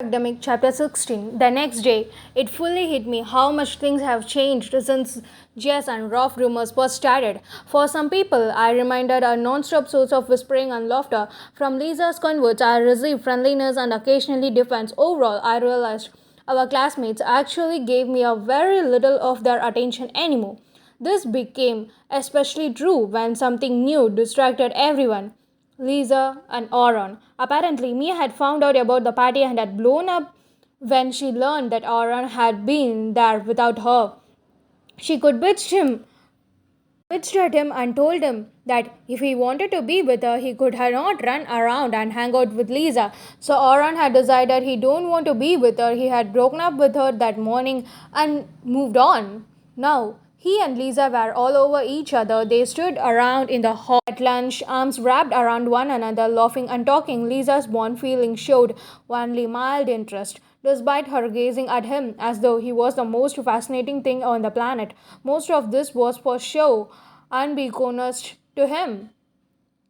Academic, Chapter 16. The next day, it fully hit me how much things have changed since Jess and rough rumors first started. For some people, I reminded a non-stop source of whispering and laughter. From Lisa's converts, I received friendliness and occasionally defense. Overall, I realized our classmates actually gave me a very little of their attention anymore. This became especially true when something new distracted everyone. Lisa and Aaron. Apparently, Mia had found out about the party and had blown up when she learned that Aaron had been there without her. She could bitched at him and told him that if he wanted to be with her, he could not run around and hang out with Lisa. So Aaron had decided he don't want to be with her. He had broken up with her that morning and moved on. Now, he and Lisa were all over each other. They stood around in the hall at lunch, arms wrapped around one another, laughing and talking. Lisa's bond feeling showed only mild interest, despite her gazing at him as though he was the most fascinating thing on the planet. Most of this was for show, unbeknownst to him.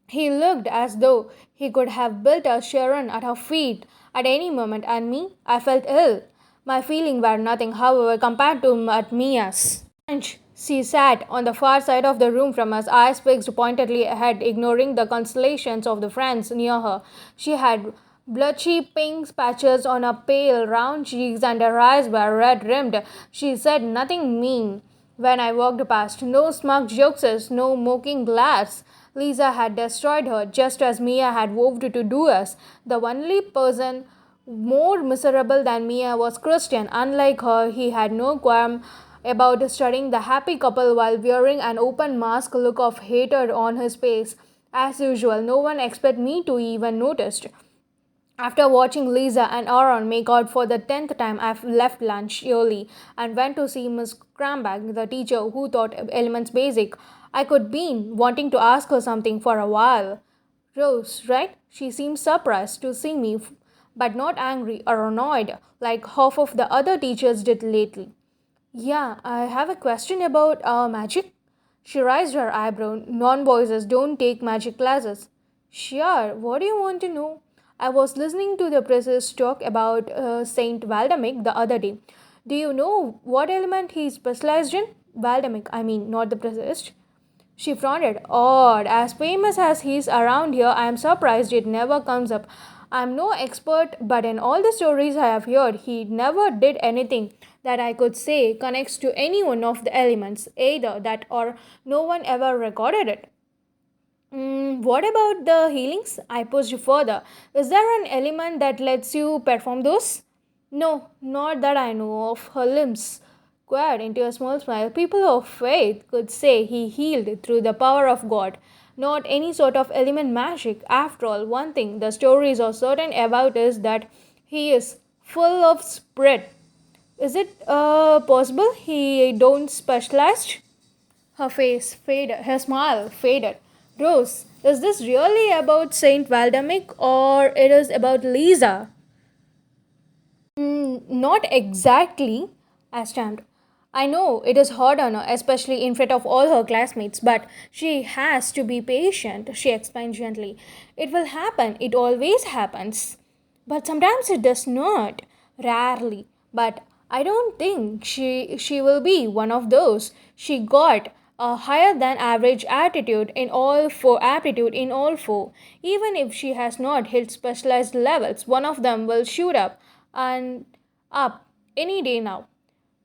He looked as though he could have built a Sharon at her feet at any moment, and me, I felt ill. My feelings were nothing, however, compared to at Mia's. And she sat on the far side of the room from us, eyes fixed pointedly ahead, ignoring the constellations of the friends near her. She had blotchy pink patches on her pale, round cheeks, and her eyes were red rimmed. She said nothing mean when I walked past. No smug jokes, no mocking glares. Lisa had destroyed her just as Mia had vowed to do us. The only person more miserable than Mia was Christian. Unlike her, he had no qualm about studying the happy couple while wearing an open mask look of hatred on his face. As usual, no one expected me to even notice. After watching Lisa and Aaron make out for the 10th time, I left lunch early and went to see Miss Crambach, the teacher who taught elements basic. I could been wanting to ask her something for a while. Rose, right? She seemed surprised to see me, but not angry or annoyed like half of the other teachers did lately. Yeah, I have a question about magic. She raised her eyebrow. Non boys don't take magic classes. Sure, what do you want to know? I was listening to the priestess talk about Saint Valdemic the other day. Do you know what element he specialized in? Valdemic, I mean, not the priest. She frowned. Odd. As famous as he is around here, I am surprised it never comes up. I am no expert, but in all the stories I have heard, he never did anything that I could say connects to any one of the elements, either that or no one ever recorded it. What about the healings? I pushed further. Is there an element that lets you perform those? No, not that I know of. Her limbs squared into a small smile. People of faith could say he healed through the power of God, not any sort of element magic. After all, one thing the stories are certain about is that he is full of spirit. Is it possible he don't specialized? Her face faded, her smile faded. Rose, is this really about Saint Valdemic or it is about Lisa? Not exactly, I stamped. I know it is hard on her, especially in front of all her classmates, but she has to be patient, she explained gently. It will happen, it always happens. But sometimes it does not. Rarely. But I don't think she will be one of those. She got a higher than average aptitude in all four. Even if she has not hit specialized levels, one of them will shoot up and up any day now.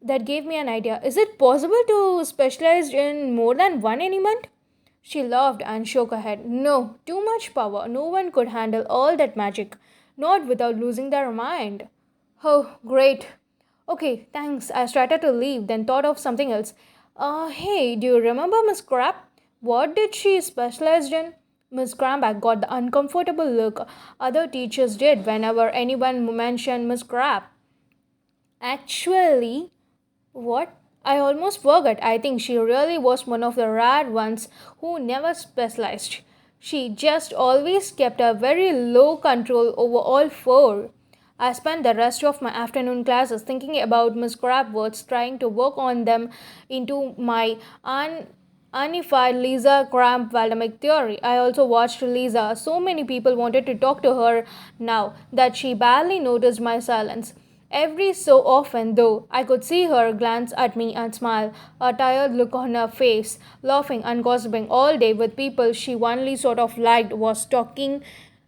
That gave me an idea. Is it possible to specialize in more than one element? She laughed and shook her head. No, too much power. No one could handle all that magic, not without losing their mind. Oh, great. Okay, thanks. I started to leave, then thought of something else. Hey, do you remember Miss Crab? What did she specialize in? Miss Crambach got the uncomfortable look other teachers did whenever anyone mentioned Miss Crab. Actually, what? I almost forgot. I think she really was one of the rare ones who never specialized. She just always kept a very low control over all four. I spent the rest of my afternoon classes thinking about Miss Crabworth's trying to work on them into my Unified Lisa Cramp Valdemic theory. I also watched Lisa. So many people wanted to talk to her now that she barely noticed my silence. Every so often, though, I could see her glance at me and smile, a tired look on her face, laughing and gossiping all day with people she only sort of liked was talking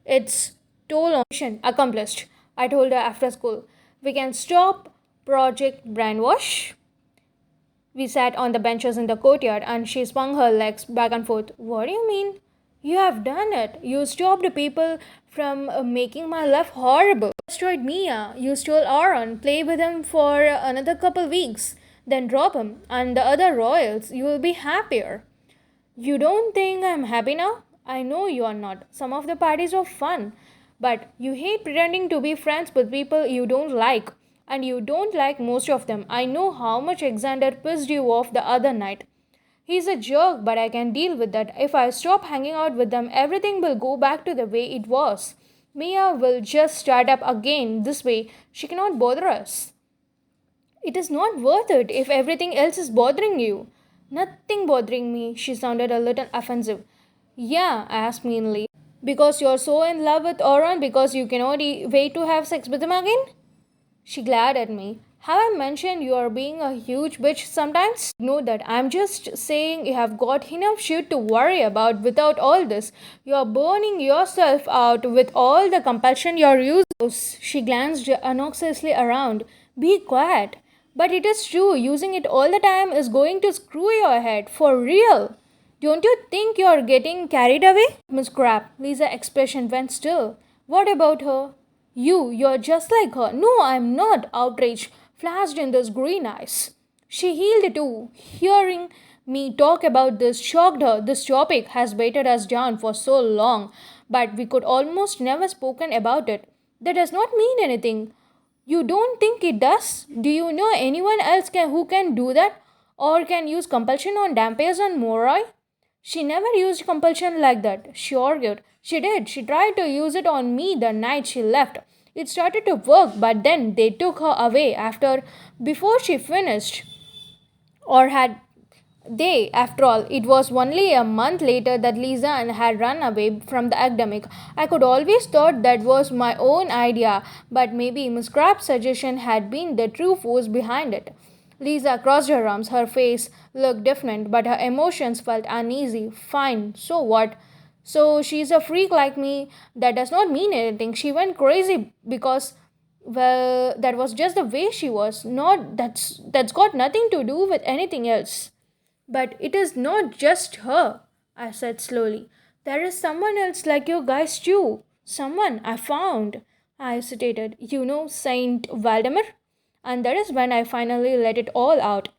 its toll on mission accomplished. I told her after school, we can stop Project Brainwash. We sat on the benches in the courtyard and she swung her legs back and forth. What do you mean? You have done it. You stopped people from making my life horrible. Destroyed Mia. You stole Aaron. Play with him for another couple weeks. Then drop him. And the other royals. You will be happier. You don't think I'm happy now? I know you are not. Some of the parties were fun. But you hate pretending to be friends with people you don't like. And you don't like most of them. I know how much Alexander pissed you off the other night. He's a jerk, but I can deal with that. If I stop hanging out with them, everything will go back to the way it was. Mia will just start up again. This way, she cannot bother us. It is not worth it if everything else is bothering you. Nothing bothering me, she sounded a little offensive. Yeah, I asked meanly. Because you're so in love with Oran because you cannot wait to have sex with him again? She glared at me. Have I mentioned you are being a huge bitch sometimes? Know that I'm just saying you have got enough shit to worry about without all this. You are burning yourself out with all the compulsion you're using. She glanced anxiously around. Be quiet. But it is true, using it all the time is going to screw your head. For real. Don't you think you're getting carried away? Miss Crab, Lisa's expression went still. What about her? You're just like her. No, I'm not. Outrage flashed in those green eyes. She healed too. Hearing me talk about this shocked her. This topic has weighted us down for so long, but we could almost never spoken about it. That does not mean anything. You don't think it does? Do you know anyone else who can do that? Or can use compulsion on Dampers and Morai? She never used compulsion like that, she argued. She did. She tried to use it on me the night she left. It started to work, but then they took her away before she finished. Or had they, after all, it was only a month later that Lisa had run away from the academic. I could always thought that was my own idea, but maybe Miss Crabb's suggestion had been the true force behind it. Lisa crossed her arms. Her face looked different, but her emotions felt uneasy. Fine, so what? So she's a freak like me. That does not mean anything. She went crazy because, well, that was just the way she was. Not that's got nothing to do with anything else. But it is not just her, I said slowly. There is someone else like you guys too. Someone I found. I hesitated. You know Saint Valdemar? And that is when I finally let it all out.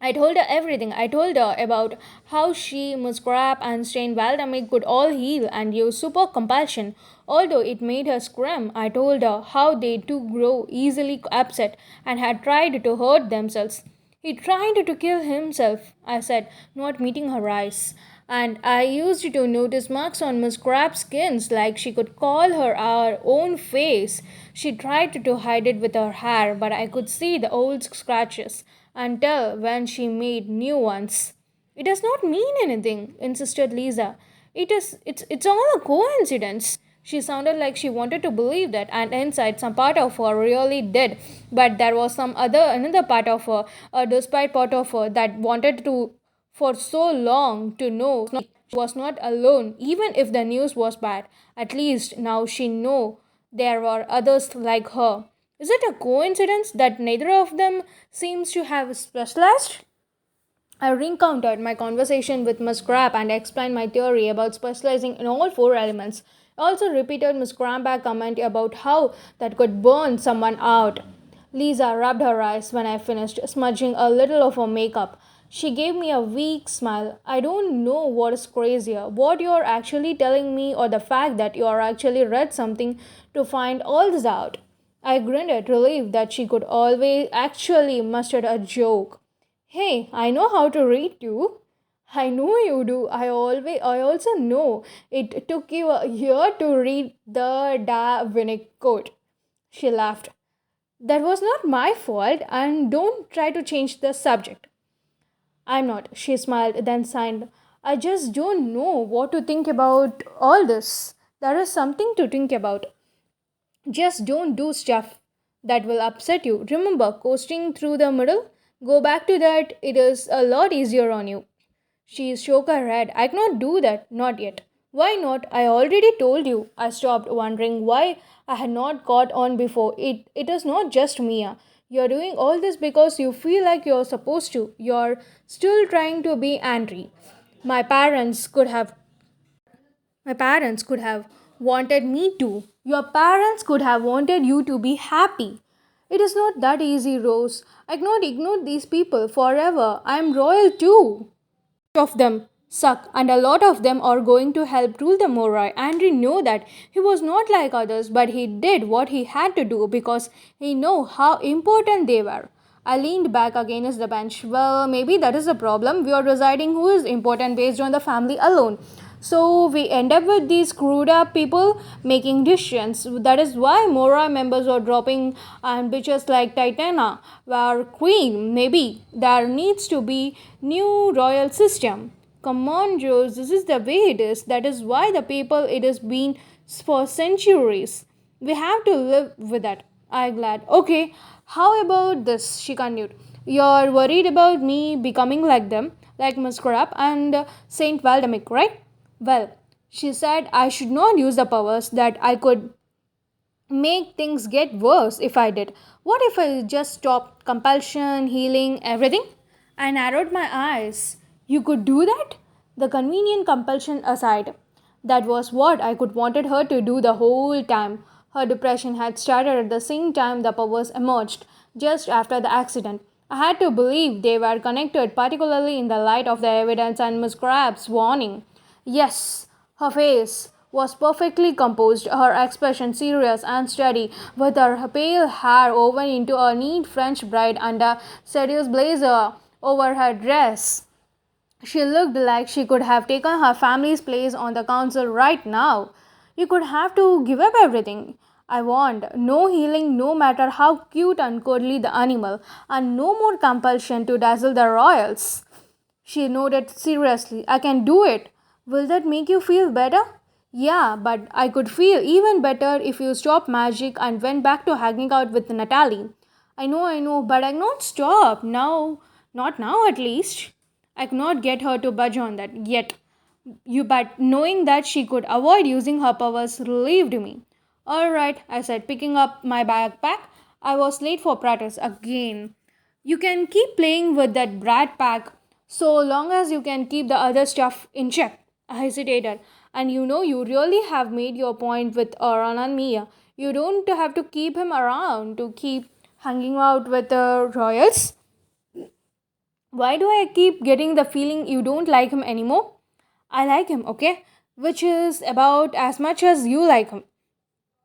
I told her everything. I told her about how she, Miss Crab, and Saint Valdemar could all heal and use super compassion, although it made her scream. I told her how they too grow easily upset and had tried to hurt themselves. He tried to kill himself, I said, not meeting her eyes. And I used to notice marks on Miss Crab's skins like she could call her our own face. She tried to hide it with her hair, but I could see the old scratches and tell when she made new ones. It does not mean anything, insisted Lisa. It's all a coincidence. She sounded like she wanted to believe that, and inside some part of her really did. But there was another part of her, a despite part of her that wanted to for so long to know she was not alone, even if the news was bad. At least now she know there were others like her. Is it a coincidence that neither of them seems to have specialized? I recounted my conversation with Miss Crab and explained my theory about specializing in all four elements. I also repeated Miss Crambach's comment about how that could burn someone out. Lisa rubbed her eyes when I finished, smudging a little of her makeup. She gave me a weak smile. I don't know what is crazier, what you're actually telling me or the fact that you're actually read something to find all this out. I grinned at relief that she could always actually muster a joke. Hey, I know how to read too. I know you do. I also know it took you a year to read the Da Vinci Code. She laughed. That was not my fault, and don't try to change the subject. I'm not. She smiled, then sighed. I just don't know what to think about all this. There is something to think about. Just don't do stuff that will upset you. Remember, coasting through the middle? Go back to that, it is a lot easier on you. She shook her head. I cannot do that, not yet. Why not? I already told you. I stopped, wondering why I had not caught on before. It is not just Mia. You're doing all this because you feel like you're supposed to. You're still trying to be Andri. My parents could have my parents could have wanted me to. Your parents could have wanted you to be happy. It is not that easy, Rose. I cannot ignore these people forever. I am royal too of them suck, and a lot of them are going to help rule the Morai. Andrew knew that he was not like others, but he did what he had to do because he knew how important they were. I leaned back against the bench. Well, maybe that is the problem. We are deciding who is important based on the family alone. So we end up with these screwed up people making decisions. That is why Mora members are dropping and bitches like Titana were queen. Maybe there needs to be new royal system. Come on, Rose, this is the way it is. That is why the people it has been for centuries. We have to live with that. I glad. Okay, how about this? She continued. You're worried about me becoming like them, like Miss Crab and Saint Valdemic, right? Well, she said I should not use the powers that I could make things get worse if I did. What if I just stopped compulsion, healing, everything? I narrowed my eyes. You could do that? The convenient compulsion aside. That was what I could wanted her to do the whole time. Her depression had started at the same time the powers emerged, just after the accident. I had to believe they were connected, particularly in the light of the evidence and Miss Crab's warning. Yes, her face was perfectly composed, her expression serious and steady, with her pale hair woven into a neat French braid and a serious blazer over her dress. She looked like she could have taken her family's place on the council right now. You could have to give up everything. I want no healing, no matter how cute and cuddly the animal, and no more compulsion to dazzle the royals. She nodded seriously. I can do it. Will that make you feel better? Yeah, but I could feel even better if you stopped magic and went back to hanging out with Natalie. I know, but I cannot stop now. Not now, at least. I cannot get her to budge on that yet. But knowing that she could avoid using her powers relieved me. All right, I said, picking up my backpack. I was late for practice again. You can keep playing with that brat pack so long as you can keep the other stuff in check. I hesitated. And you know, you really have made your point with Aran and Mia. You don't have to keep him around to keep hanging out with the royals. Why do I keep getting the feeling you don't like him anymore? I like him, okay? Which is about as much as you like him.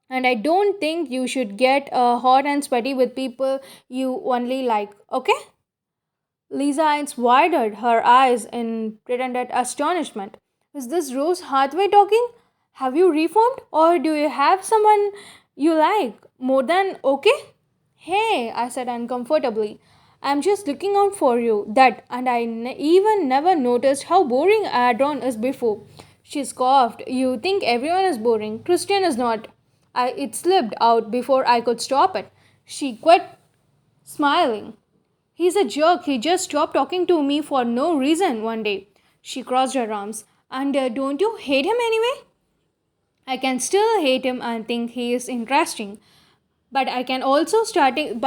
And I don't think you should get hot and sweaty with people you only like, okay? Lisa eyes widened her eyes in pretended astonishment. Is this Rose Hathaway talking? Have you reformed? Or do you have someone you like more than okay? Hey, I said uncomfortably. I'm just looking out for you. That, and even never noticed how boring Adron is before. She scoffed. You think everyone is boring. Christian is not. It slipped out before I could stop it. She quit smiling. He's a jerk. He just stopped talking to me for no reason one day. She crossed her arms. And don't you hate him anyway? I can still hate him and think he is interesting. But I can also started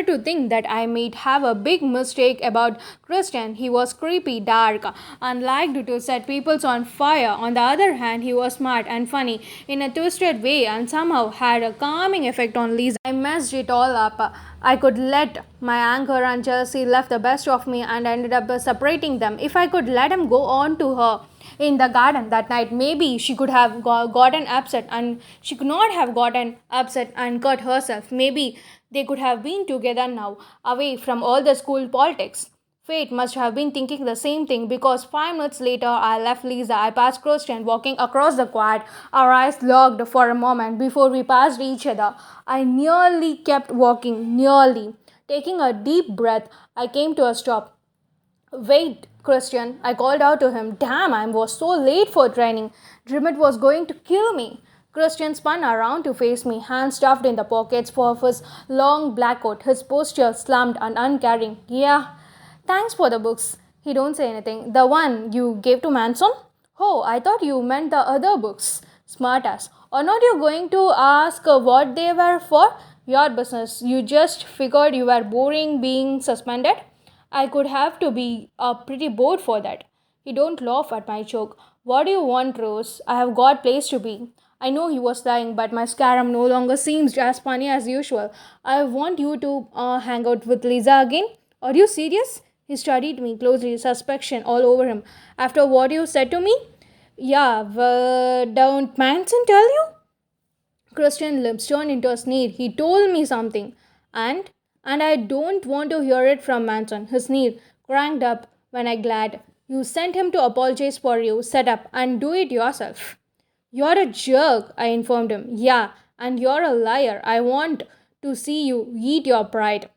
to think that I might have a big mistake about Christian. He was creepy, dark, and liked to set people on fire. On the other hand, he was smart and funny in a twisted way and somehow had a calming effect on Lisa. I messed it all up. I could let my anger and jealousy left the best of me and ended up separating them. If I could let him go on to her in the garden that night, maybe she could have gotten upset and she could not have gotten upset and cut herself. Maybe they could have been together now, away from all the school politics. Fate must have been thinking the same thing because 5 minutes later I left Lisa. I passed Christian walking across the quad. Our eyes locked for a moment before we passed each other. I nearly kept walking, nearly. Taking a deep breath, I came to a stop. Wait, Christian, I called out to him. Damn, I was so late for training. Dreamit was going to kill me. Christian spun around to face me, hands stuffed in the pockets of his long black coat, his posture slumped and uncaring. Yeah, thanks for the books. He don't say anything. The one you gave to Manson? Oh, I thought you meant the other books. Smartass. Or not you going to ask what they were for? Your business. You just figured you were boring being suspended? I could have to be pretty bored for that. He don't laugh at my joke. What do you want, Rose? I have got place to be. I know he was lying, but my scarum no longer seems as funny as usual. I want you to hang out with Lisa again. Are you serious? He studied me closely, suspicion all over him. After what you said to me? Yeah, well, don't Manson tell you? Christian lips turned into a sneer. He told me something. And and I don't want to hear it from Manson. His sneer cranked up when I glad. You sent him to apologize for you, set up, and do it yourself. You're a jerk, I informed him. Yeah, and you're a liar. I want to see you eat your pride.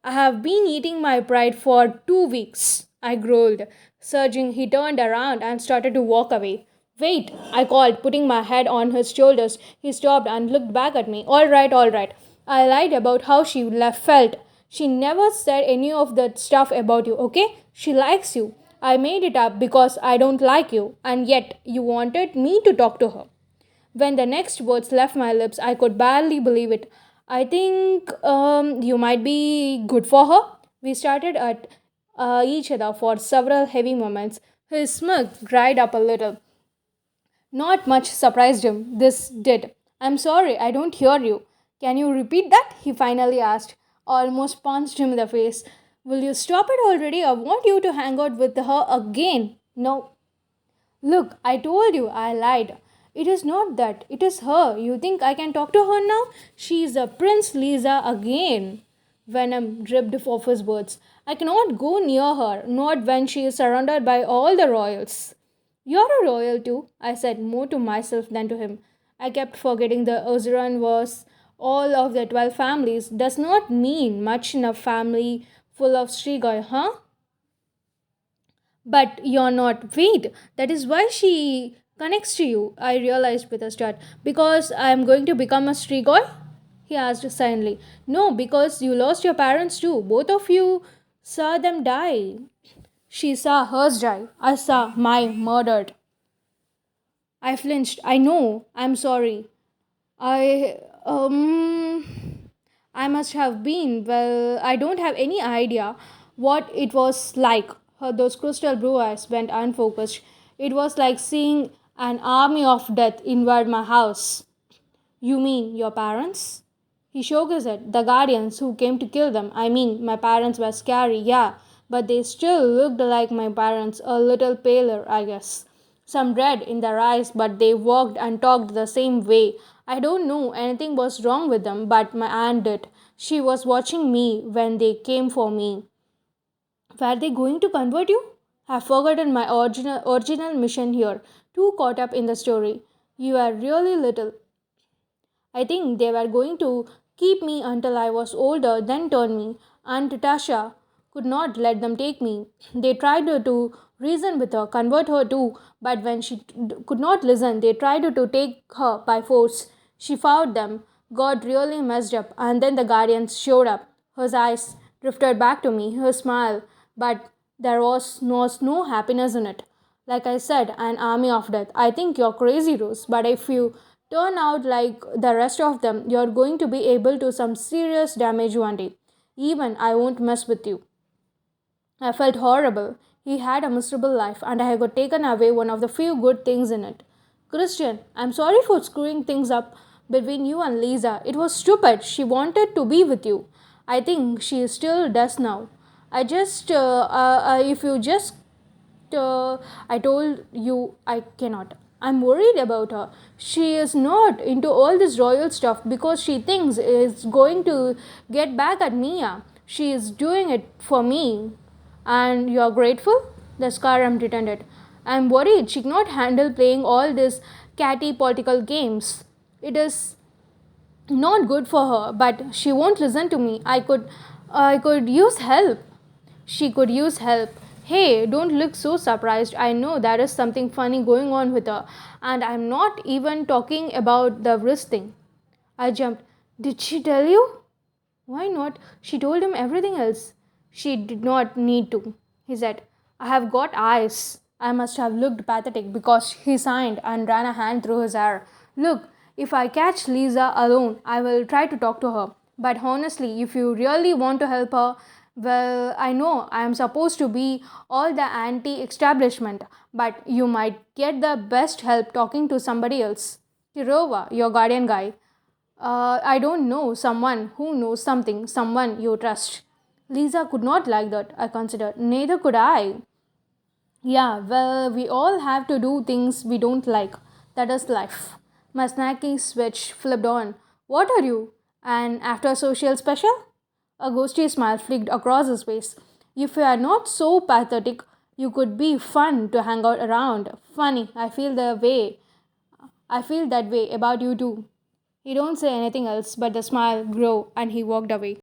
I have been eating my pride for 2 weeks, I growled. Surging, he turned around and started to walk away. Wait, I called, putting my head on his shoulders. He stopped and looked back at me. All right, all right. I lied about how she left felt. She never said any of that stuff about you, okay? She likes you. I made it up because I don't like you, and yet you wanted me to talk to her. When the next words left my lips, I could barely believe it. I think you might be good for her. We started at each other for several heavy moments. His smirk dried up a little. Not much surprised him. This did. I'm sorry, I don't hear you. Can you repeat that? He finally asked. Almost punched him in the face. Will you stop it already? I want you to hang out with her again. No, look, I told you I lied. It is not that. It is her. You think I can talk to her now? She is a Prince Lisa again. Venom dripped off his words. I cannot go near her, not when she is surrounded by all the royals. You're a royal too, I said more to myself than to him. I kept forgetting the Ozeran was all of the 12 families does not mean much in a family full of Strigoi, huh? But you're not. Wait, that is why she connects to you, I realized with a start. Because I'm going to become a Strigoi? He asked silently. No, because you lost your parents too. Both of you saw them die. She saw hers die. I saw my murdered. I flinched. I know. I'm sorry. I I must have been. Well, I don't have any idea what it was like. Those crystal blue eyes went unfocused. It was like seeing an army of death invade my house. You mean your parents? He shook his head. The guardians who came to kill them. I mean, my parents were scary, yeah, but they still looked like my parents, a little paler, I guess. Some red in their eyes, but they walked and talked the same way. I don't know anything was wrong with them, but my aunt did. She was watching me when they came for me. Were they going to convert you? I've forgotten my original mission here. Too caught up in the story. You are really little. I think they were going to keep me until I was older, then turn me. Aunt Tasha could not let them take me. They tried to reason with her, convert her too, but when she could not listen, they tried to take her by force. She fought them, got really messed up, and then the guardians showed up. Her eyes drifted back to me, her smile, but there was no happiness in it. Like I said, an army of death. I think you're crazy, Rose, but if you turn out like the rest of them, you're going to be able to some serious damage one day. Even I won't mess with you. I felt horrible. He had a miserable life, and I had got taken away one of the few good things in it. Christian, I'm sorry for screwing things up between you and Lisa. It was stupid. She wanted to be with you. I think she still does now. If you just I told you I cannot. I'm worried about her. She is not into all this royal stuff because she thinks it's going to get back at Mia. She is doing it for me. And you're grateful? The Scaram pretended. I'm worried she cannot handle playing all these catty political games. It is not good for her, but she won't listen to me. I could use help. She could use help. Hey, don't look so surprised. I know there is something funny going on with her, and I'm not even talking about the wrist thing. I jumped. Did she tell you? Why not? She told him everything else. She did not need to, he said. I have got eyes. I must have looked pathetic because he signed and ran a hand through his hair. Look, if I catch Lisa alone, I will try to talk to her. But honestly, if you really want to help her, well, I know I am supposed to be all the anti establishment, but you might get the best help talking to somebody else. Kirova, your guardian guy. I don't know, someone who knows something, someone you trust. Lisa could not like that, I considered. Neither could I. Yeah, well, we all have to do things we don't like. That is life. My snacky switch flipped on. What are you? An after social special? A ghostly smile flicked across his face. If you are not so pathetic, you could be fun to hang out around. Funny, I feel that way about you too. He don't say anything else, but the smile grew and he walked away.